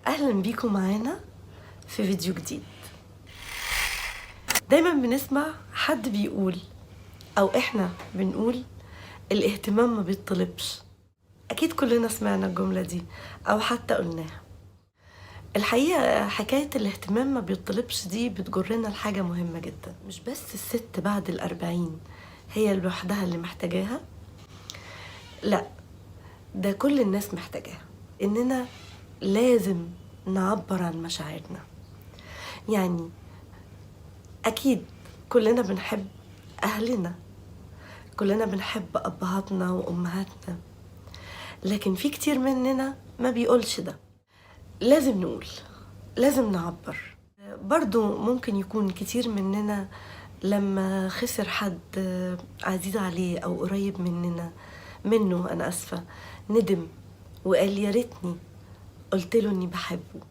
اهلا بيكم معانا في فيديو جديد. دايما بنسمع حد بيقول او احنا بنقول الاهتمام ما بيطلبش. اكيد كلنا سمعنا الجملة دي او حتى قلناها. الحقيقة حكاية الاهتمام ما بيطلبش دي بتجرنا لحاجة مهمة جدا. مش بس الست بعد 40 هي لوحدها اللي محتاجاها، لا، ده كل الناس محتاجاها. اننا لازم نعبر عن مشاعرنا. يعني اكيد كلنا بنحب اهلنا، كلنا بنحب ابهاتنا وامهاتنا، لكن في كتير مننا ما بيقولش ده. لازم نقول، لازم نعبر. برضو ممكن يكون كتير مننا لما خسر حد عزيز عليه او قريب منه انا اسفة، ندم وقال يا ريتني قلت له اني بحبه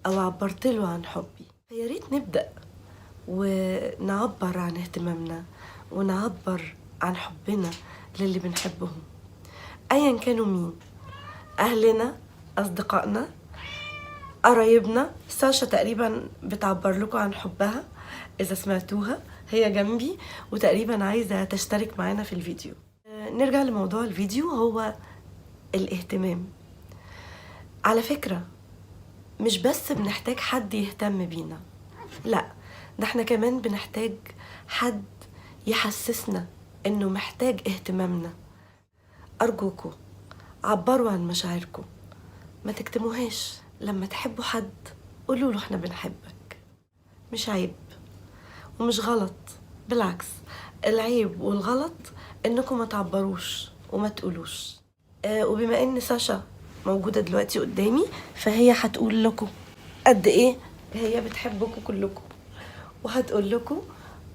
او عبرت له عن حبي. فيا ريت نبدأ ونعبر عن اهتمامنا ونعبر عن حبنا للي بنحبهم ايا كانوا مين، اهلنا، اصدقائنا، قرايبنا. ساشا تقريبا بتعبر لكم عن حبها اذا سمعتوها، هي جنبي وتقريبا عايزة تشترك معانا في الفيديو. نرجع لموضوع الفيديو، هو الاهتمام. على فكرة مش بس بنحتاج حد يهتم بينا، لا، ده احنا كمان بنحتاج حد يحسسنا انه محتاج اهتمامنا. ارجوكوا عبروا عن مشاعركم، ما تكتموهاش. لما تحبوا حد قولوا له احنا بنحبك. مش عيب ومش غلط، بالعكس، العيب والغلط انكم ما تعبروش وما تقولوش. وبما ان ساشا موجودة دلوقتي قدامي فهي هتقول لكم قد ايه هي بتحبكم كلكم، وهتقول لكم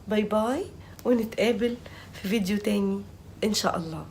باي باي، ونتقابل في فيديو تاني ان شاء الله.